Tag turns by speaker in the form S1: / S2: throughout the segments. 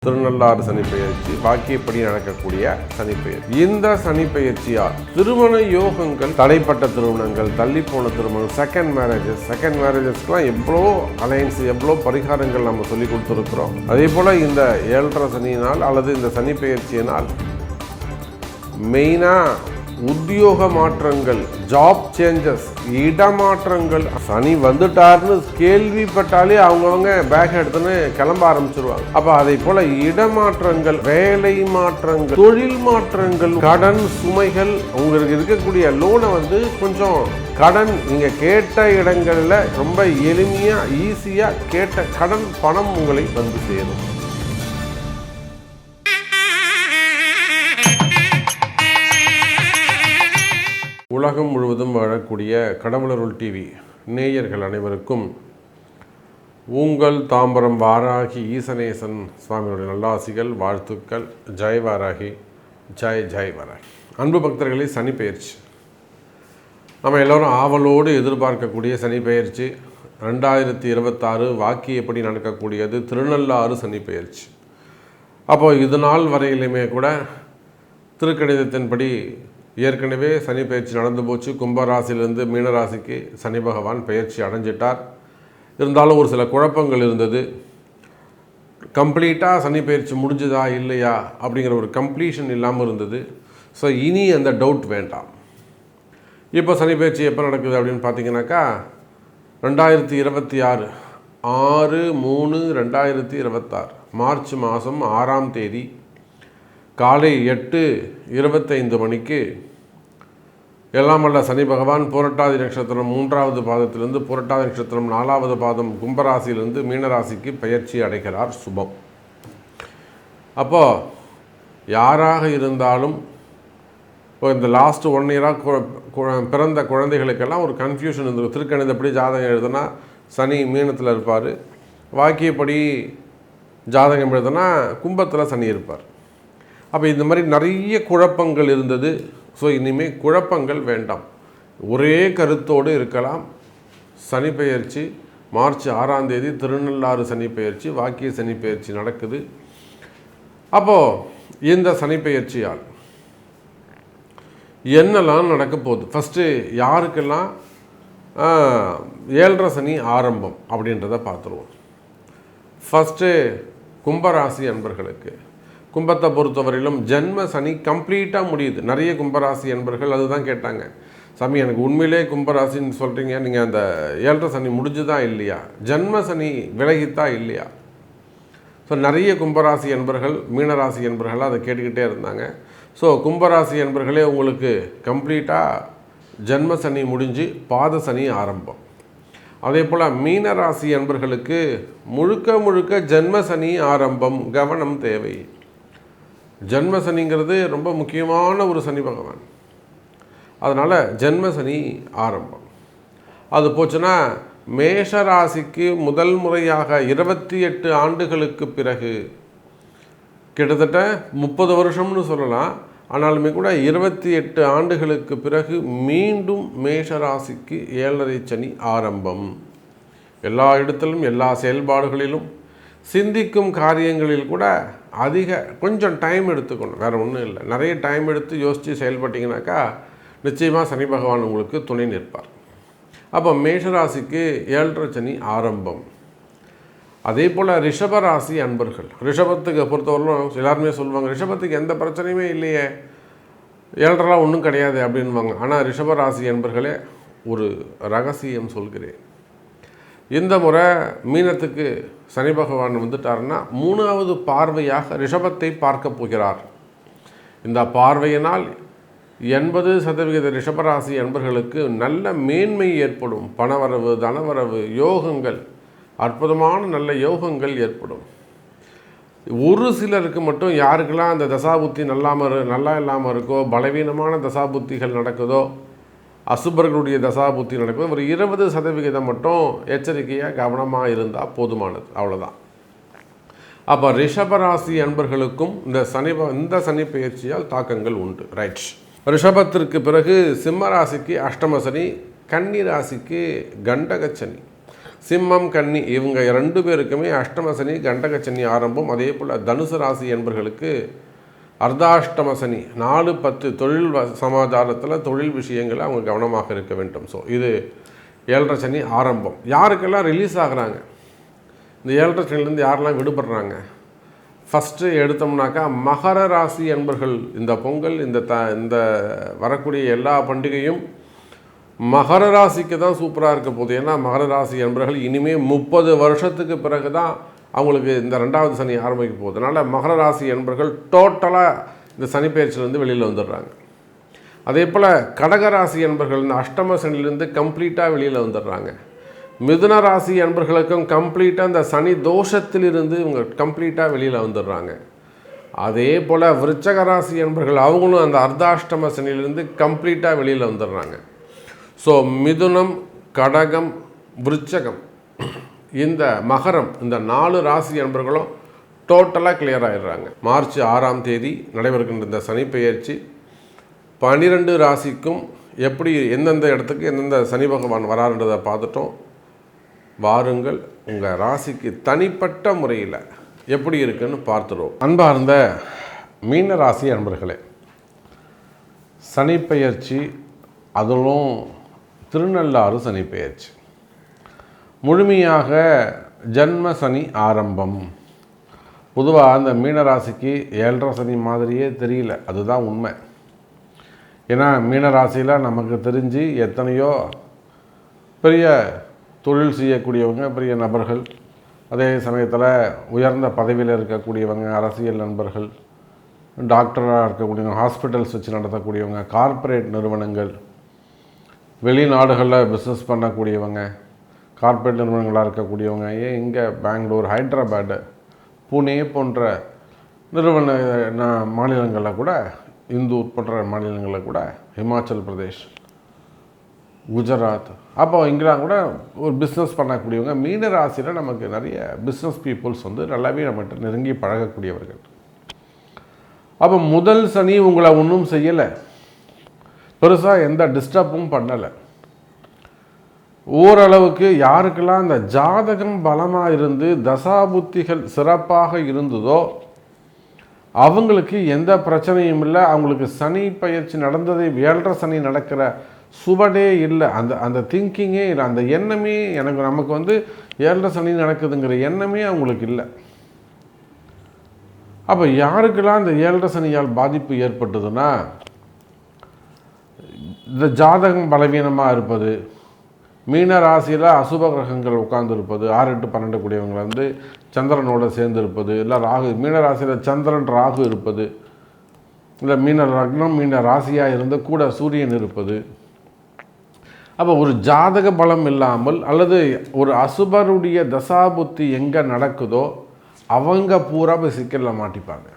S1: திருநள்ளாறு சனிப்பெயர்ச்சி வாக்கியப்படி நடக்கக்கூடிய சனிப்பெயர்ச்சி. இந்த சனிப்பெயர்ச்சியால் திருமண யோகங்கள், தடைப்பட்ட திருமணங்கள், தள்ளி போன திருமணம், செகண்ட் மேரேஜஸ்க்கெல்லாம் எவ்வளோ அலையன்ஸ், எவ்வளோ பரிகாரங்கள் நம்ம சொல்லி கொடுத்துருக்குறோம். அதே போல் இந்த 7.5 சனியினால் அல்லது இந்த சனிப்பெயர்ச்சியினால் மெயினாக உத்தியோக மாற்றங்கள், ஜாப் சேஞ்சஸ், இடமாற்றங்கள். சனி வந்துட்டார்னு கேள்விப்பட்டாலே அவங்கவுங்க பேக் எடுத்துன்னு கிளம்ப ஆரம்பிச்சிருவாங்க. அப்போ அதை போல இடமாற்றங்கள், வேலை மாற்றங்கள், தொழில் மாற்றங்கள், கடன் சுமைகள், உங்களுக்கு இருக்கக்கூடிய லோனை கொஞ்சம் கடன் நீங்கள் கேட்ட இடங்களில் ரொம்ப எளிமையாக ஈஸியாக கேட்ட கடன் பணம் உங்களை சேரும். உலகம் முழுவதும் வாழக்கூடிய கடவுளருள் டிவி நேயர்கள் அனைவருக்கும் உங்கள் தாம்பரம் வாராகி ஈசனேசன் சுவாமியுடைய நல்லாசிகள், வாழ்த்துக்கள். ஜெய் வாராகி, ஜெய் வாராகி. அன்பு பக்தர்களே, சனிப்பெயர்ச்சி நம்ம எல்லோரும் ஆவலோடு எதிர்பார்க்கக்கூடிய சனிப்பெயர்ச்சி 2026 வாக்கியப்படி நடக்கக்கூடியது திருநள்ளாறு சனிப்பெயர்ச்சி. அப்போது இது நாள் வரையிலுமே கூட திருக்கணிதத்தின்படி ஏற்கனவே சனி பயிற்சி நடந்து போச்சு. கும்பராசிலிருந்து மீனராசிக்கு சனி பகவான் பயிற்சி அடைஞ்சிட்டார். இருந்தாலும் ஒரு சில குழப்பங்கள் இருந்தது. கம்ப்ளீட்டாக சனி பயிற்சி முடிஞ்சுதா இல்லையா அப்படிங்கிற ஒரு கம்ப்ளீஷன் இல்லாமல் இருந்தது. ஸோ இனி அந்த டவுட் வேண்டாம். இப்போ சனி பயிற்சி எப்போ நடக்குது அப்படின்னு பார்த்தீங்கன்னாக்கா 2026 6/3/2026 மார்ச் மாதம் 6ஆம் தேதி காலை 8:25 மணிக்கு எல்லாம் வல்ல சனி பகவான் புரட்டாதி நட்சத்திரம் 3வது பாதத்திலிருந்து புரட்டாதி நட்சத்திரம் 4வது பாதம் கும்பராசியிலிருந்து மீனராசிக்கு பயிற்சி அடைகிறார். சுபம். அப்போது யாராக இருந்தாலும் இந்த லாஸ்ட் 1 இயராக பிறந்த குழந்தைகளுக்கெல்லாம் ஒரு கன்ஃபியூஷன் இருந்தது. திருக்கணிதப்படி ஜாதகம் எழுதுனா சனி மீனத்தில் இருப்பார், வாக்கியப்படி ஜாதகம் எழுதுனா கும்பத்தில் சனி இருப்பார். அப்போ இந்த மாதிரி நிறைய குழப்பங்கள் இருந்தது. ஸோ இனிமேல் குழப்பங்கள் வேண்டாம், ஒரே கருத்தோடு இருக்கலாம். சனிப்பெயர்ச்சி மார்ச் 6ஆம் தேதி திருநள்ளாறு சனிப்பெயர்ச்சி, வாக்கிய சனிப்பெயர்ச்சி நடக்குது. அப்போது இந்த சனிப்பெயர்ச்சியால் என்னெல்லாம் நடக்க போகுது, ஃபஸ்ட்டு யாருக்கெல்லாம் 7.5 சனி ஆரம்பம் அப்படின்றத பார்த்துருவோம். ஃபஸ்ட்டு கும்பராசி அன்பர்களுக்கு. கும்பத்தை பொறுத்தவரையிலும் ஜென்ம சனி கம்ப்ளீட்டாக முடியுது. நிறைய கும்பராசி என்பர்கள் அதுதான் கேட்டாங்க, சாமி எனக்கு உண்மையிலே கும்பராசின்னு சொல்கிறீங்க, நீங்கள் அந்த 7.5 சனி முடிஞ்சுதா இல்லையா, ஜென்ம சனி விலகித்தா இல்லையா? ஸோ நிறைய கும்பராசி என்பர்கள், மீனராசி என்பர்கள் அதை கேட்டுக்கிட்டே இருந்தாங்க. ஸோ கும்பராசி என்பர்களே உங்களுக்கு கம்ப்ளீட்டாக ஜென்ம சனி முடிஞ்சு பாத சனி ஆரம்பம். அதே போல் மீனராசி என்பர்களுக்கு முழுக்க ஜென்ம சனி ஆரம்பம். கவனம் தேவை. ஜென்ம சனிங்கிறது ரொம்ப முக்கியமான ஒரு சனி பகவான். அதனால் ஜென்ம சனி ஆரம்பம். அது போச்சுன்னா மேஷராசிக்கு முதல் முறையாக 28 ஆண்டுகளுக்கு பிறகு, கிட்டத்தட்ட 30 வருஷம்னு சொல்லலாம், ஆனாலுமே கூட 28 ஆண்டுகளுக்கு பிறகு மீண்டும் மேஷராசிக்கு 7.5 சனி ஆரம்பம். எல்லா இடத்திலும், எல்லா செயல்பாடுகளிலும், சிந்திக்கும் காரியங்களில் கூட கொஞ்சம் டைம் எடுத்துக்கணும். வேறு ஒன்றும் இல்லை, நிறைய டைம் எடுத்து யோசித்து செயல்பட்டிங்கனாக்கா நிச்சயமாக சனி பகவான் உங்களுக்கு துணை நிற்பார். அப்போ மேஷராசிக்கு 7.5 சனி ஆரம்பம். அதே போல் ரிஷபராசி அன்பர்கள், ரிஷபத்துக்கு பொறுத்தவரையிலும் எல்லாருமே சொல்லுவாங்க ரிஷபத்துக்கு எந்த பிரச்சனையுமே இல்லையே, 7.5 ஒன்றும் கிடையாது அப்படின்வாங்க. ஆனால் ரிஷபராசி அன்பர்களே, ஒரு ரகசியம் சொல்கிறேன். இந்த முறை மீனத்துக்கு சனி பகவான் வந்துட்டாருன்னா 3வது பார்வையாக ரிஷபத்தை பார்க்க போகிறார். இந்த பார்வையினால் 80% ரிஷபராசி அன்பர்களுக்கு நல்ல மேன்மை ஏற்படும். பணவரவு, தனவரவு, யோகங்கள், அற்புதமான நல்ல யோகங்கள் ஏற்படும். ஒரு சிலருக்கு மட்டும் யாருக்கெல்லாம் அந்த தசாபுத்தி நல்லா இல்லாமல் இருக்கோ, பலவீனமான தசாபுத்திகள் நடக்குதோ, அசுபர்களுடைய தசாபுத்தி நடக்குது, ஒரு 20% மட்டும் எச்சரிக்கையாக கவனமாக இருந்தால் போதுமானது, அவ்வளோதான். அப்போ ரிஷபராசி அன்பர்களுக்கும் இந்த சனி பயிற்சியால் தாக்கங்கள் உண்டு. ரைட். ரிஷபத்திற்கு பிறகு சிம்ம ராசிக்கு அஷ்டம சனி, கன்னி ராசிக்கு கண்டக சனி. சிம்மம் கன்னி இவங்க 2 பேருக்குமே அஷ்டம சனி கண்டக சனி ஆரம்பம். அதே போல் தனுசு ராசி என்பர்களுக்கு அர்த்தாஷ்டம சனி 4-10 தொழில் சமாச்சாரத்தில் தொழில் விஷயங்களில் அவங்க கவனமாக இருக்க வேண்டும். ஸோ இது 7.5 சனி ஆரம்பம். யாருக்கெல்லாம் ரிலீஸ் ஆகுறாங்க, இந்த 7.5 சனிலேருந்து யாரெல்லாம் விடுபடுறாங்க? ஃபஸ்ட்டு எடுத்தோம்னாக்கா மகர ராசி என்பர்கள். இந்த பொங்கல் இந்த வரக்கூடிய எல்லா பண்டிகையும் மகர ராசிக்கு தான் சூப்பராக இருக்க போகுது. ஏன்னா மகர ராசி என்பர்கள் இனிமேல் 30 வருஷத்துக்கு பிறகு தான் அவங்களுக்கு இந்த 2வது சனி ஆரம்பிக்க போகுது. அதனால் மகர ராசி என்பர்கள் டோட்டலாக இந்த சனி பயிற்சியிலேருந்து வெளியில் வந்துடுறாங்க. அதே போல் கடகராசி என்பர்கள் இந்த அஷ்டம சனிலேருந்து கம்ப்ளீட்டாக வெளியில் வந்துடுறாங்க. மிதுன ராசி என்பர்களுக்கும் கம்ப்ளீட்டாக இந்த சனி தோஷத்திலிருந்து இவங்க கம்ப்ளீட்டாக வெளியில் வந்துடுறாங்க. அதே போல் விருச்சக ராசி என்பர்கள் அவங்களும் அந்த அர்த்தாஷ்டம சனியிலிருந்து கம்ப்ளீட்டாக வெளியில் வந்துடுறாங்க. ஸோ மிதுனம், கடகம், விருச்சகம், இந்த மகரம், இந்த 4 ராசி என்பர்களும் டோட்டலாக கிளியர் ஆகிடுறாங்க. மார்ச் 6ஆம் தேதி நடைபெறுகின்ற இந்த சனி பெயர்ச்சி 12 ராசிக்கும் எப்படி எந்தெந்த இடத்துக்கு எந்தெந்த சனி பகவான் வராருன்றதை பார்த்துட்டோம். வாருங்கள் உங்கள் ராசிக்கு தனிப்பட்ட முறையில் எப்படி இருக்குன்னு பார்த்துருவோம். அன்பார்ந்த மீன ராசி அன்பர்களே, சனி பெயர்ச்சி, அதிலும் திருநள்ளாறு சனி பெயர்ச்சி, முழுமையாக ஜன்ம சனி ஆரம்பம். பொதுவாக அந்த மீனராசிக்கு 7.5 சனி மாதிரியே தெரியல, அதுதான் உண்மை. ஏன்னா மீனராசியில் நமக்கு தெரிஞ்சு எத்தனையோ பெரிய தொழில் செய்யக்கூடியவங்க, பெரிய நபர்கள், அதே சமயத்தில் உயர்ந்த பதவியில் இருக்கக்கூடியவங்க, அரசியல் நண்பர்கள், டாக்டராக இருக்கக்கூடியவங்க, ஹாஸ்பிட்டல்ஸ் வச்சு நடத்தக்கூடியவங்க, கார்ப்பரேட் நிறுவனங்கள், வெளிநாடுகளில் பிஸ்னஸ் பண்ணக்கூடியவங்க, கார்ப்பரேட் நிறுவனங்களாக இருக்கக்கூடியவங்க, ஏன் இங்கே பெங்களூர், ஹைதராபாடு, புனே போன்ற மாநிலங்களில் கூட, இந்தூர் போன்ற மாநிலங்களில் கூட, ஹிமாச்சல் பிரதேஷ், குஜராத், அப்போ இங்கெல்லாம் கூட ஒரு பிஸ்னஸ் பண்ணக்கூடியவங்க. மீன ராசியில் நமக்கு நிறைய பிஸ்னஸ் பீப்புள்ஸ் நல்லாவே நம்மகிட்ட நெருங்கி பழகக்கூடியவர்கள். அப்போ முதல் சனி உங்களை ஒன்றும் செய்யலை, பெருசாக எந்த டிஸ்டர்பும் பண்ணலை. ஓரளவுக்கு யாருக்கெல்லாம் இந்த ஜாதகம் பலமாக இருந்து தசாபுத்திகள் சிறப்பாக இருந்ததோ அவங்களுக்கு எந்த பிரச்சனையும் இல்லை. அவங்களுக்கு சனி பயிற்சி நடந்ததை 7.5 சனி நடக்கிற சுவடே இல்லை, அந்த திங்கிங்கே இல்லை, அந்த எண்ணமே நமக்கு 7.5 சனி நடக்குதுங்கிற எண்ணமே அவங்களுக்கு இல்லை. அப்போ யாருக்கெல்லாம் இந்த 7.5 சனியால் பாதிப்பு ஏற்பட்டதுன்னா, இந்த ஜாதகம் பலவீனமாக இருப்பது, மீன ராசியில் அசுப கிரகங்கள் உட்கார்ந்துருப்பது, 6-8-12 கூடியவங்க சந்திரனோடு சேர்ந்து இருப்பது, இல்லை ராகு, மீன ராசியில் சந்திரன் ராகு இருப்பது, இல்லை மீன லக்னம் மீன ராசியாக இருந்து கூட சூரியன் இருப்பது. அப்போ ஒரு ஜாதக பலம் இல்லாமல் அல்லது ஒரு அசுபருடைய தசாபுத்தி எங்கே நடக்குதோ அவங்க பூரா போய் சிக்கலில் மாட்டிப்பாங்க.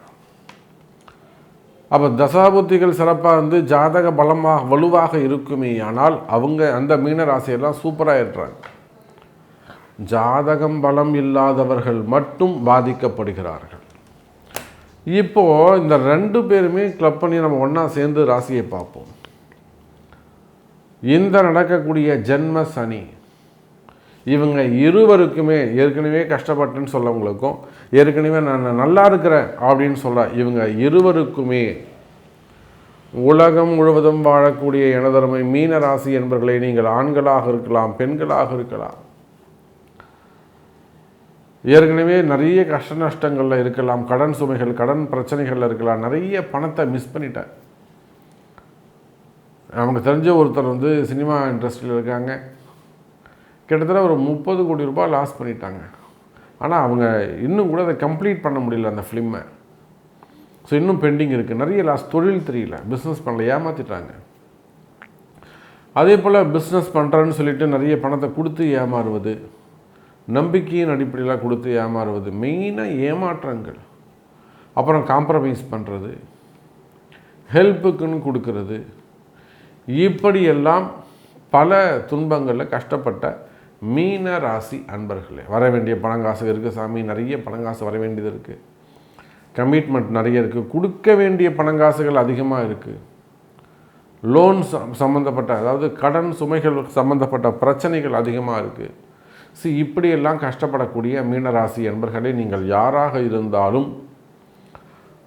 S1: அப்போ தசாபுத்திகள் சிறப்பாக ஜாதக பலமாக வலுவாக இருக்குமே, ஆனால் அவங்க அந்த மீன ராசியெல்லாம் சூப்பராக இருக்கிறாங்க. ஜாதகம் பலம் இல்லாதவர்கள் மட்டும் பாதிக்கப்படுகிறார்கள். இப்போது இந்த 2 பேருமே கிளப் பண்ணி நம்ம ஒன்றா சேர்ந்து ராசியை பார்ப்போம். இந்த நடக்கக்கூடிய ஜென்ம சனி இவங்க இருவருக்குமே, ஏற்கனவே கஷ்டப்பட்டேன்னு சொல்லவங்களுக்கும், ஏற்கனவே நான் நல்லா இருக்கிறேன் அப்படின்னு சொல்ல இவங்க இருவருக்குமே உலகம் முழுவதும் வாழக்கூடிய எனதருமை மீன ராசி என்பவர்களை, நீங்கள் ஆண்களாக இருக்கலாம், பெண்களாக இருக்கலாம், ஏற்கனவே நிறைய கஷ்ட நஷ்டங்களில் இருக்கலாம், கடன் சுமைகள், கடன் பிரச்சனைகளில் இருக்கலாம், நிறைய பணத்தை மிஸ் பண்ணிட்டேன். நமக்கு தெரிஞ்ச ஒருத்தர் சினிமா இண்டஸ்ட்ரியில் இருக்காங்க, கிட்டத்தட்ட ஒரு 30 கோடி ரூபாய் லாஸ் பண்ணிட்டாங்க. ஆனால் அவங்க இன்னும் கூட அதை கம்ப்ளீட் பண்ண முடியல அந்த ஃபிலிமை. ஸோ இன்னும் பெண்டிங் இருக்குது, நிறைய லாஸ். தொழில் தெரியல, பிஸ்னஸ் பண்ணல, ஏமாற்றிட்டாங்க. அதே போல் பிஸ்னஸ் பண்ணுறேன்னு சொல்லிட்டு நிறைய பணத்தை கொடுத்து ஏமாறுவது, நம்பிக்கையின் அடிப்படையில் கொடுத்து ஏமாறுவது, மெயினாக ஏமாற்றங்கள். அப்புறம் காம்ப்ரமைஸ் பண்ணுறது, ஹெல்ப்புக்குன்னு கொடுக்கறது, இப்படியெல்லாம் பல துன்பங்களில் கஷ்டப்பட்ட மீன ராசி அன்பர்களே. வர வேண்டிய பணங்காசு இருக்குது சாமி, நிறைய பணங்காசு வர வேண்டியது இருக்குது, கமிட்மெண்ட் நிறைய இருக்குது, கொடுக்க வேண்டிய பணங்காசுகள் அதிகமாக இருக்குது, லோன் சம்மந்தப்பட்ட, அதாவது கடன் சுமைகள் சம்மந்தப்பட்ட பிரச்சனைகள் அதிகமாக இருக்குது, இப்படியெல்லாம் கஷ்டப்படக்கூடிய மீனராசி என்பர்களே, நீங்கள் யாராக இருந்தாலும்,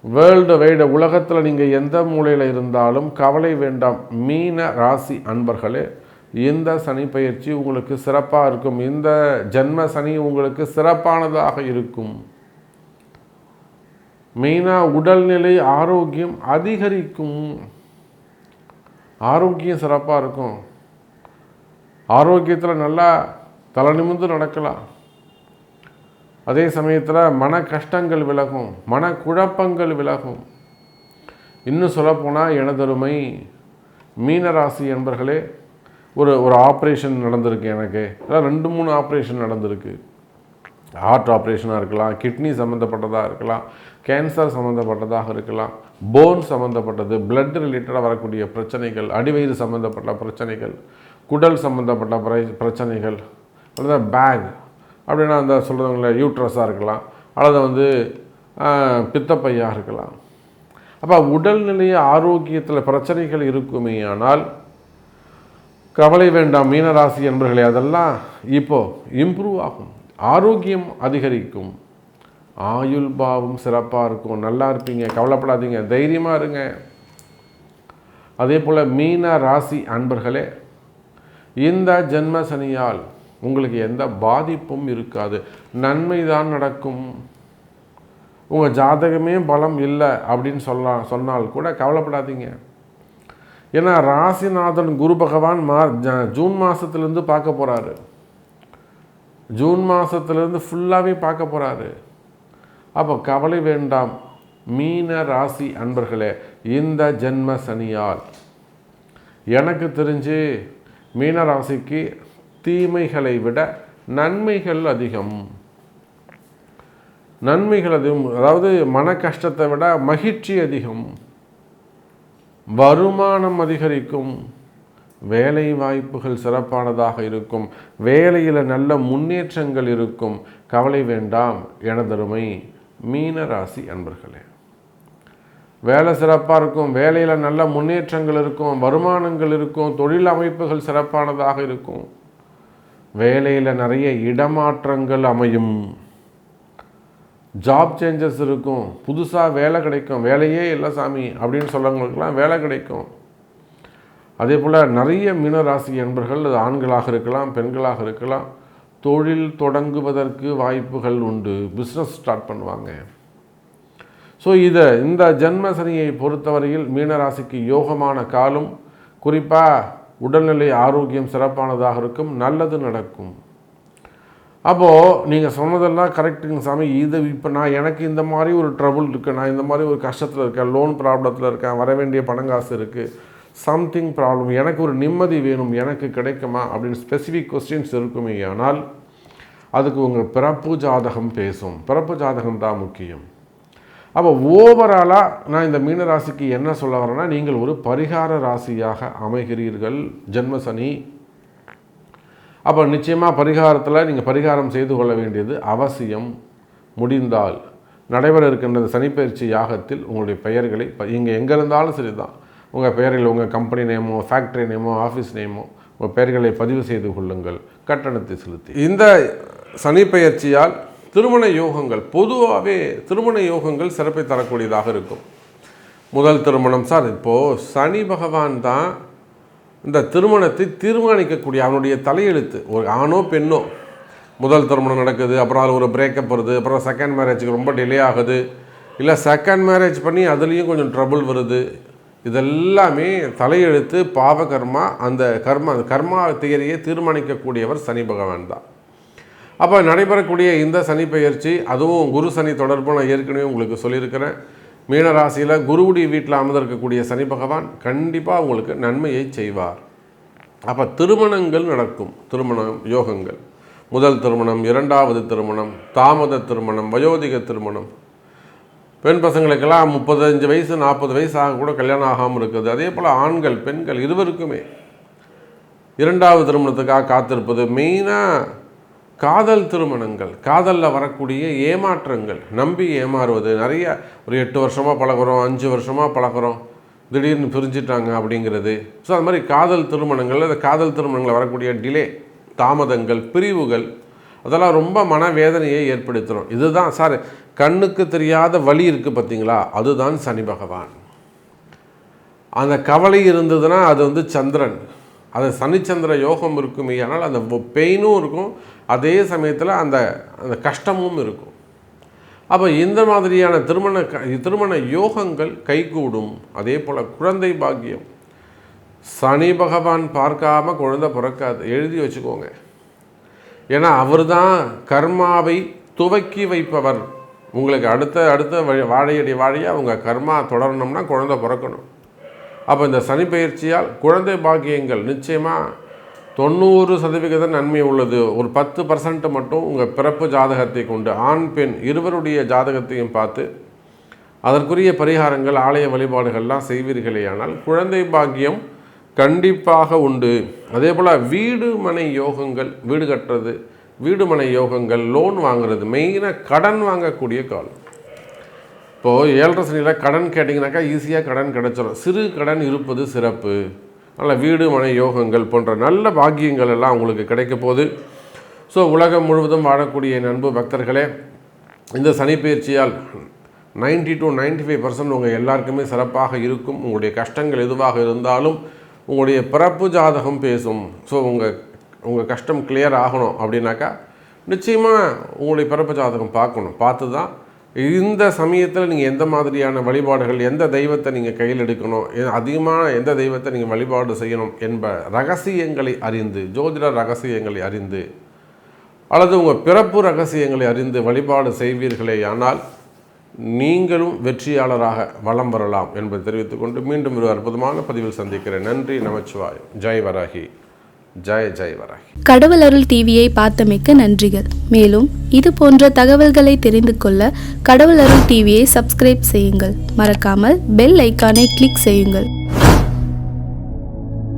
S1: வேர்ல்டு வைடு உலகத்தில் நீங்கள் எந்த மூலையில் இருந்தாலும் கவலை வேண்டாம். மீன ராசி அன்பர்களே, இந்த சனி பயிற்சி உங்களுக்கு சிறப்பாக இருக்கும். இந்த ஜென்ம சனி உங்களுக்கு சிறப்பானதாக இருக்கும். மெயினாக உடல்நிலை ஆரோக்கியம் அதிகரிக்கும். ஆரோக்கியம் சிறப்பாக இருக்கும். ஆரோக்கியத்தில் நல்லா தலை நிமிர்ந்து நடக்கலாம். அதே சமயத்தில் மன கஷ்டங்கள் விலகும், மன குழப்பங்கள் விலகும். இன்னும் சொல்லப்போனால் எனதருமை மீனராசி என்பர்களே, ஒரு ஆப்ரேஷன் நடந்திருக்கு. எனக்கு 2-3 ஆப்ரேஷன் நடந்திருக்கு. ஹார்ட் ஆப்ரேஷனாக இருக்கலாம், கிட்னி சம்மந்தப்பட்டதாக இருக்கலாம், கேன்சர் சம்மந்தப்பட்டதாக இருக்கலாம், போன் சம்மந்தப்பட்டது, பிளட் ரிலேட்டடாக வரக்கூடிய பிரச்சனைகள், அடிவயிறு சம்மந்தப்பட்ட பிரச்சனைகள், குடல் சம்மந்தப்பட்ட பிரச்சனைகள், அல்லது பேக் அப்படின்னா அந்த சொல்கிறவங்கள யூட்ரஸாக இருக்கலாம், அல்லது பித்தப்பையாக இருக்கலாம். அப்போ உடல்நிலை ஆரோக்கியத்தில் பிரச்சனைகள் இருக்குமே ஆனால் கவலை வேண்டாம் மீனராசி என்பர்களே. அதெல்லாம் இப்போது இம்ப்ரூவ் ஆகும். ஆரோக்கியம் அதிகரிக்கும். ஆயுள் பாவம் சிறப்பாக இருக்கும். நல்லா இருப்பீங்க, கவலைப்படாதீங்க, தைரியமாக இருங்க. அதே போல் மீன ராசி அன்பர்களே, இந்த ஜென்ம சனியால் உங்களுக்கு எந்த பாதிப்பும் இருக்காது. நன்மை தான் நடக்கும். உங்கள் ஜாதகமே பலம் இல்லை அப்படின்னு சொன்னால் கூட கவலைப்படாதீங்க. ஏன்னா ராசிநாதன் குரு பகவான் ஜூன் மாதத்துலேருந்து பார்க்க போகிறாரு. ஜூன் மாதத்துலேருந்து ஃபுல்லாகவே பார்க்க போகிறாரு. அப்போ கவலை வேண்டாம் மீன ராசி அன்பர்களே. இந்த ஜென்ம சனியால் எனக்கு தெரிஞ்சு மீன ராசிக்கு தீமைகளை விட நன்மைகள் அதிகம். நன்மைகள் அதிகம், அதாவது மன கஷ்டத்தை விட மகிழ்ச்சி அதிகம். வருமானம் அதிகரிக்கும். வேலை வாய்ப்புகள் சிறப்பானதாக இருக்கும். வேலையில் நல்ல முன்னேற்றங்கள் இருக்கும். கவலை வேண்டாம் எனதருமை மீன ராசி அன்பர்களே. வேலை சிறப்பாக இருக்கும். வேலையில் நல்ல முன்னேற்றங்கள் இருக்கும். வருமானங்கள் இருக்கும். தொழில் அமைப்புகள் சிறப்பானதாக இருக்கும். வேலையில் நிறைய இடமாற்றங்கள் அமையும். ஜாப் சேஞ்சஸ் இருக்கும். புதுசாக வேலை கிடைக்கும். வேலையே இல்லை சாமி அப்படின்னு சொல்லவங்களுக்கெல்லாம் வேலை கிடைக்கும். அதே போல் நிறைய மீனராசி என்பர்கள், அது ஆண்களாக இருக்கலாம், பெண்களாக இருக்கலாம், தொழில் தொடங்குவதற்கு வாய்ப்புகள் உண்டு. பிஸ்னஸ் ஸ்டார்ட் பண்ணுவாங்க. ஸோ இந்த ஜென்ம சனியை பொறுத்தவரையில் மீனராசிக்கு யோகமான காலம். குறிப்பாக உடல்நிலை ஆரோக்கியம் சிறப்பானதாக இருக்கும். நல்லது நடக்கும். அப்போது நீங்கள் சொன்னதெல்லாம் கரெக்டுங்க சாமி. இப்போ எனக்கு இந்த மாதிரி ஒரு ட்ரபுள் இருக்குது, நான் இந்த மாதிரி ஒரு கஷ்டத்தில் இருக்கேன், லோன் ப்ராப்ளத்தில் இருக்கேன், வர வேண்டிய பணங்காசு இருக்குது, சம்திங் ப்ராப்ளம், எனக்கு ஒரு நிம்மதி வேணும், எனக்கு கிடைக்குமா அப்படின்னு ஸ்பெசிஃபிக் கொஸ்டின்ஸ் இருக்குமே. ஆனால் அதுக்கு உங்கள் பிறப்பு ஜாதகம் பேசும். பிறப்பு ஜாதகம் தான் முக்கியம். அப்போ ஓவராலாக நான் இந்த மீனராசிக்கு என்ன சொல்ல வரேன்னா, நீங்கள் ஒரு பரிகார ராசியாக அமைகிறீர்கள் ஜென்ம சனி. அப்போ நிச்சயமாக பரிகாரத்தில் நீங்கள் பரிகாரம் செய்து கொள்ள வேண்டியது அவசியம். முடிந்தால் நடைபெற இருக்கின்ற சனிப்பயிற்சி யாகத்தில் உங்களுடைய பெயர்களை இங்கே எங்கே இருந்தாலும் சரி தான், உங்கள் பெயரில் உங்கள் கம்பெனி நேமோ, ஃபேக்ட்ரி நேமோ, ஆஃபீஸ் நேமோ, உங்கள் பெயர்களை பதிவு செய்து கொள்ளுங்கள் கட்டணத்தை செலுத்தி. இந்த சனிப்பெயர்ச்சியால் திருமண யோகங்கள், பொதுவாகவே திருமண யோகங்கள் சிறப்பை தரக்கூடியதாக இருக்கும். முதல் திருமணம் சார், இப்போது சனி பகவான் தான் இந்த திருமணத்தை தீர்மானிக்கக்கூடிய, அவனுடைய தலையெழுத்து. ஒரு ஆணோ பெண்ணோ முதல் திருமணம் நடக்குது, அப்புறம் அது ஒரு பிரேக்கப் வருது, அப்புறம் செகண்ட் மேரேஜுக்கு ரொம்ப டிலே ஆகுது, இல்லை செகண்ட் மேரேஜ் பண்ணி அதுலேயும் கொஞ்சம் ட்ரபுள் வருது. இதெல்லாமே தலையெழுத்து, பாவகர்மா. அந்த கர்மா தியரியை தீர்மானிக்கக்கூடியவர் சனி பகவான் தான். அப்போ நடைபெறக்கூடிய இந்த சனி பெயர்ச்சி, அதுவும் குரு சனி தொடர்பு நான் ஏற்கனவே உங்களுக்கு சொல்லியிருக்கிறேன். மீனராசியில் குருவுடைய வீட்டில் அமர்ந்திருக்கக்கூடிய சனி பகவான் கண்டிப்பாக உங்களுக்கு நன்மையை செய்வார். அப்போ திருமணங்கள் நடக்கும். திருமண யோகங்கள், முதல் திருமணம், இரண்டாவது திருமணம், தாமத திருமணம், வயோதிக திருமணம். பெண் பசங்களுக்கெல்லாம் 35 வயசு 40 வயசு ஆக கூட கல்யாணம் ஆகாமல் இருக்குது. அதே போல் ஆண்கள் பெண்கள் இருவருக்குமே இரண்டாவது திருமணத்துக்காக காத்திருப்பது. மெயினாக காதல் திருமணங்கள், காதலில் வரக்கூடிய ஏமாற்றங்கள், நம்பி ஏமாறுவது. நிறைய ஒரு 8 வருஷமாக பழகிறோம், 5 வருஷமாக பழகிறோம், திடீர்னு பிரிஞ்சிட்டாங்க அப்படிங்கிறது. ஸோ அது மாதிரி காதல் திருமணங்கள், அந்த காதல் திருமணங்களில் வரக்கூடிய டிலே, தாமதங்கள், பிரிவுகள், அதெல்லாம் ரொம்ப மனவேதனையை ஏற்படுத்தணும். இதுதான் சார் கண்ணுக்கு தெரியாத வலி இருக்குது பார்த்தீங்களா, அதுதான் சனி பகவான். அந்த கவலை இருந்ததுன்னா அது சந்திரன். அது சனிச்சந்திர யோகம் இருக்குமே, ஆனால் அந்த பெயினும் இருக்கும், அதே சமயத்தில் அந்த அந்த கஷ்டமும் இருக்கும். அப்போ இந்த மாதிரியான திருமண யோகங்கள் கைகூடும். அதே போல் குழந்தை பாக்கியம், சனி பகவான் பார்க்காம குழந்தை பிறக்காது, எழுதி வச்சுக்கோங்க. ஏன்னா அவர் தான் கர்மாவை துவக்கி வைப்பவர். உங்களுக்கு அடுத்த வாழையடி வாழையாக உங்கள் கர்மா தொடரணும்னா குழந்தை பிறக்கணும். அப்போ இந்த சனி பயிற்சியால் குழந்தை பாக்கியங்கள் நிச்சயமாக 90% நன்மை உள்ளது. ஒரு 10% மட்டும் உங்கள் பிறப்பு ஜாதகத்தை கொண்டு ஆண் பெண் இருவருடைய ஜாதகத்தையும் பார்த்து அதற்குரிய பரிகாரங்கள் ஆலய வழிபாடுகள்லாம் செய்வீர்களேயானால் குழந்தை பாக்கியம் கண்டிப்பாக உண்டு. அதே போல் வீடு மனை யோகங்கள், வீடு கட்டுறது, வீடு மனை யோகங்கள், லோன் வாங்குறது, மெயினாக கடன் வாங்கக்கூடிய காலம். இப்போது 7.5 சனியில் கடன் கேட்டிங்கனாக்கா ஈஸியாக கடன் கிடச்சிடும். சிறு கடன் இருப்பது சிறப்பு. அதனால் வீடு மனை யோகங்கள் போன்ற நல்ல பாக்கியங்கள் எல்லாம் உங்களுக்கு கிடைக்க போகுது. ஸோ உலகம் முழுவதும் வாழக்கூடிய என் அன்பு பக்தர்களே, இந்த சனிப்பெயர்ச்சியால் 90 to 95% உங்கள் எல்லாருக்குமே சிறப்பாக இருக்கும். உங்களுடைய கஷ்டங்கள் எதுவாக இருந்தாலும் உங்களுடைய பிறப்பு ஜாதகம் பேசும். ஸோ உங்கள் கஷ்டம் கிளியர் ஆகணும் அப்படின்னாக்கா நிச்சயமாக உங்களுடைய பிறப்பு ஜாதகம் பார்க்கணும். பார்த்து தான் இந்த சமயத்தில் நீங்கள் எந்த மாதிரியான வழிபாடுகள், எந்த தெய்வத்தை நீங்கள் கையில் எடுக்கணும், அதிகமான எந்த தெய்வத்தை நீங்கள் வழிபாடு செய்யணும் என்ப ரகசியங்களை அறிந்து, ஜோதிட ரகசியங்களை அறிந்து அல்லது உங்கள் பிறப்பு ரகசியங்களை அறிந்து வழிபாடு செய்வீர்களே ஆனால் நீங்களும் வெற்றியாளராக வலம் வரலாம் என்பதை தெரிவித்துக்கொண்டு மீண்டும் ஒரு அற்புதமான பதிவில் சந்திக்கிறேன். நன்றி, நமச்சிவாயம். ஜெய் வராகி, ஜெய் ஜெய் வராகி.
S2: கடவுள் அருள் டிவியை பார்த்தமைக்க நன்றிகள். மேலும் இது போன்ற தகவல்களை தெரிந்து கொள்ள கடவுள் அருள் டிவியை சப்ஸ்கிரைப் செய்யுங்கள். மறக்காமல் பெல் ஐக்கானை கிளிக் செய்யுங்கள்.